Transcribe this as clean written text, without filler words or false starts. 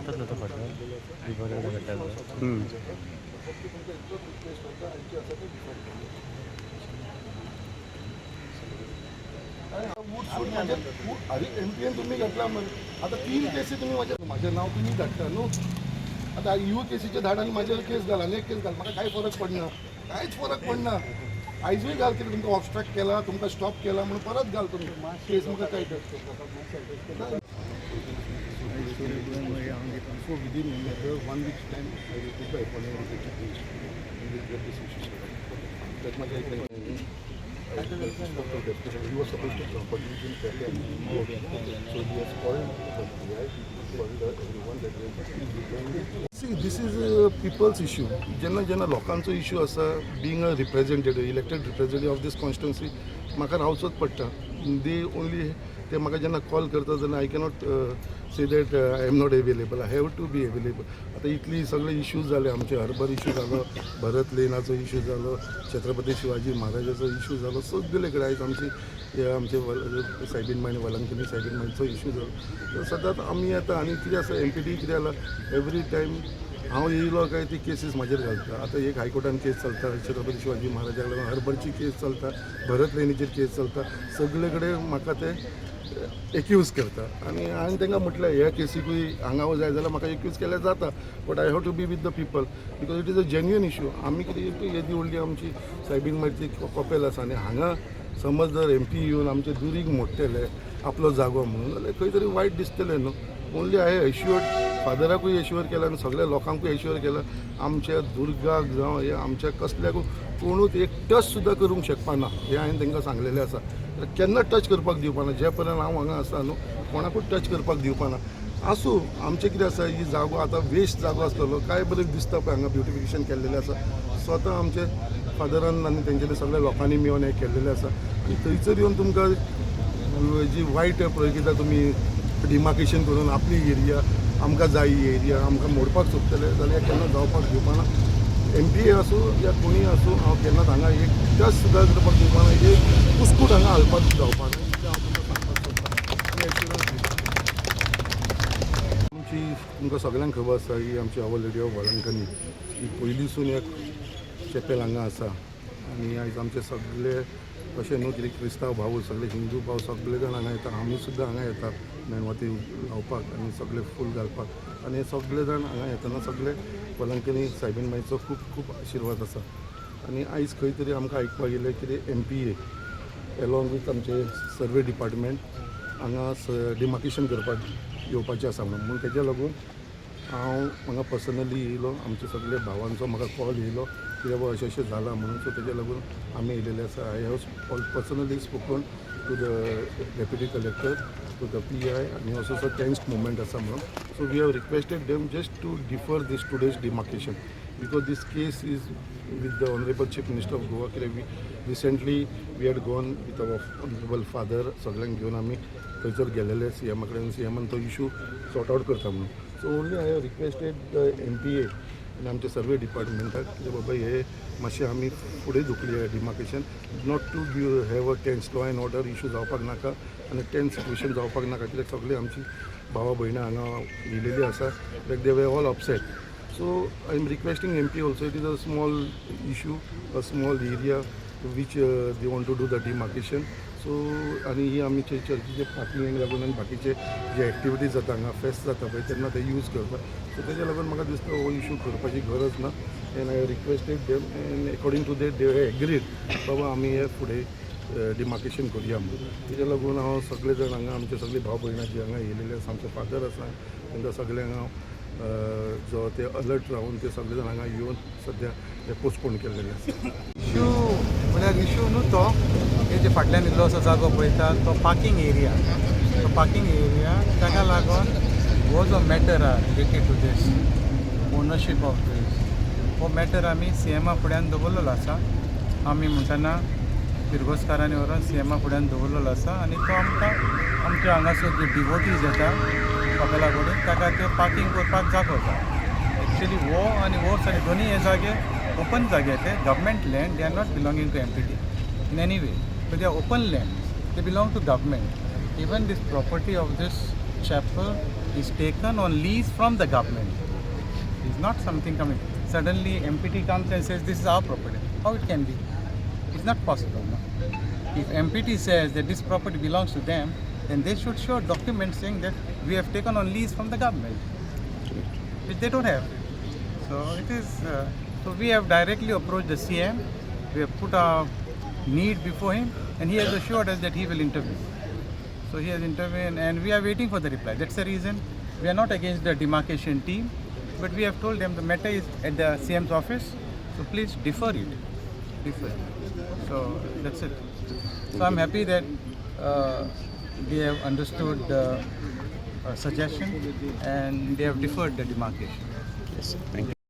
सांगतात तो फाटो बरें घडटा अरे MPN तुम्ही घातला मग आता 3 केसी तुम्ही माझं नाव तुम्ही घातला न्हू आता केसीच्या धाडांनी माझ्यावर केस घाला एक केस घाल मला काय फरक पडना कांयच फरक पडना आयजूय घाल केलं तुमकां ऑब्स्ट्रॅक्ट केला तुमकां स्टॉप केला म्हणून परत घाल तुम्ही केस म्हाका काय So within 1 week's time, I will put the appointment with the chief and we'll get this issue sorted. That much I can. He was supposed to come, but he didn't get it. So he has called the PI, called everyone that they See, this is a people's issue. जेन्ना लोकांचो issue आसा, being a representative, elected representative of this constituency, म्हाका रावचोच पडटा. They only ते म्हाका जेन्ना call करता तेन्ना I cannot say that I am not available I have to be available आतां इतली सगळे इश्यूज जाले आमचे हरबर इश्यू जालो भरत लेनाचो इश्यू जालो छत्रपती शिवाजी महाराजाचो इश्यू जालो सगळे कडेन आयज आमचे सायबीन मांय वलंकनी सायबीन मांयचो इश्यू जालो सदांच आमी येता आनी कितें आसा MPT कितें जाला एवरी टायम हांव येयलो काय ती केसीस म्हाजेर घालता आतां एक हायकोर्टान केस चलता छत्रपती शिवाजी महाराजाक लागून हरबरची केस चलता भरत लेनीचेर केस चलता सगळे कडेन म्हाका ते एक्यूज करता आनी हांवें तांकां म्हटलें ह्या केसीकूय हांगा जाय जाल्यार म्हाका एक्यूज केल्यार जाता but I have to be with the people because it is a genuine issue आमी कितें येदी व्हडली आमची सायबीन मागीर कॉपेल आसा आनी हांगा समज जर MP येवन आमचे दुरीग मोडटले आपलो जागो म्हणून जाल्यार खंय तरी वायट दिसतलें न्हू ओन्ली हांवें एश्युअर्ड फादराकूय एश्युअर केला आनी सगळ्या लोकांकूय एश्युअर केला आमच्या दुर्गाक जावं हे आमच्या कसल्याकूय कोणूच एक टच सुद्दां करूंक शकपा ना हें हांवें तांकां सांगलेलें आसा केन्ना टच करपाक दिवपा ना जे पर्यंत हांव हांगा आसा न्हू कोणाकूच टच करपाक दिवपा ना आसूं आमचें कितें आसा ही जागो आतां वेस्ट जागो आसतलो काय बरें दिसता पळय हांगा ब्युटिफिकेशन केल्लेलें आसा स्वता आमचे फादरान आनी तेंच्यांनी सगळ्या लोकांनी मेळून हें केल्लेलें आसा आनी थंयसर येवन तुमकां जी वायट पळय कितें तुमी डिमार्केशन करून आपली एरिया आमकां जाय ही एरिया आमकां मोडपाक सोदतले जाल्यार केन्ना जावपाक दिवपा ना MPA आसूं या कोणीय आसूं हांव केन्नाच हांगा एक टच सुद्दां करपाक दिवपा ना एक कुस्कूट हांगा हालपाक जावपा ना तें हांव तुमकां सांगपाक सोदतां एश्युरन्स आमची तुमकां सगळ्यांक खबर आसा ही आमची आवर लेडी ऑफ वळंकनी ही पयलींसून एक चॅपेल हांगा आसा आनी आयज आमचे सगळे अशें न्हू कितें क्रिस्तांव भाव सगळे हिंदू भाव सगळे जाण हांगा येता आमी सुद्दां हांगा येतात मेणवाती लावपाक आनी सगळे फूल घालपाक आनी हे सगळे जाण हांगा येतना सगळे वलंकनी सायबीन मांयचो खूब खूब आशिर्वाद आसा आनी आयज खंय तरी आमकां आयकपाक येयलें कितें MPA एलॉंग वीथ आमचे सर्वे डिपार्टमेंट हांगा डिमार्केशन करपाक येवपाचें आसा म्हणून तेज्या लागून हांव हांगा पर्सनली येयलो आमचे सगळे भावांचो म्हाका कॉल येयलो कित्याक बाबा अशें अशें जालां म्हणून सो तेज्या लागून आमी येयलेले आसा I have personally spoken to the deputy collector to the PI आनी ऑल्सो सो टेन्स मुवमेंट आसा म्हणून so we have requested them just to defer this today's demarcation because this case is with the honourable chief minister of Goa कित्याक recently we had gone with our honourable father सगळ्यांक घेवन आमी थंयसर गेलेले CM कडेन CMन तो इशू सॉर्ट आउट करता म्हणून so only I have requested the MPA आनी आमचे सर्वे डिपार्टमेंटाक कितें बाबा हे मातशें आमी फुडें धुकली demarcation not to have a tense law and order issue जावपाक नाका आनी टेन्स सिट्युएशन जावपाक नाका कित्याक सगळीं आमची भावा भयणां हांगा येयलेलीं आसा like they were all upset so I am requesting MPA also it is a small issue a small area which they want to do the demarcation so आनी ही आमचे चर्चीचे पार्किंग लागून आनी बाकीचे जे एक्टिविटीज जाता हांगा फेस्ट जाता पळय तेन्ना ते यूज करता सो तेज्या लागून म्हाका दिसता हो इशू करपाची गरज ना and I requested them and according to that they agreed बाबा आमी हे फुडें डिमार्केशन करुया म्हणून तेज्या लागून हांव सगळे जाण हांगा आमचे सगळे भाव भयणां जी हांगा येयलेले आसा आमचे फादर आसा तांकां सगळ्यांक हांव जो ते अलर्ट रावन ते सगळे जाण हांगा येवन सद्या ते पोस्टपोन केल्लेले आसा इश्यू म्हळ्यार इश्यू न्हू तो हे जे फाटल्यान इल्लो असो जागो पळयता तो पार्किंग एरिया ताका लागून हो जो मॅटर आहा related to this ownership of this हो मॅटर आमी CMा फुड्यान दवरलेलो आसा आमी म्हणटना किर्गोस्कारांनी व्हरून CMा फुड्यान दवरलेलो आसा आनी तो आमकां आमचे हांगासर जे डिवोटीज येता कपेला कडेन ताका ते पार्किंग करपाक जागो एक्चुली हो आनी हो सायड दोनी हे जागे ओपन जागे ते government land they are not belonging to MPT in any way, but they are open land. They belong to government. Even this property of this chapel is taken on lease from the government. It's not something coming. Suddenly MPT comes and says this is our property. How it can be? It's not possible. No? If MPT says that this property belongs to them, then they should show documents saying that we have taken on lease from the government, which they don't have. So it is. So we have directly approached the CM. We have put our need before him, and he has assured us that he will intervene. So he has intervened, and we are waiting for the reply. That's the reason we are not against the demarcation team, but we have told them the matter is at the CM's office. So please defer it. Defer it. So that's it. So I'm happy that they have understood the suggestion and they have deferred the demarcation. Yes, thank you.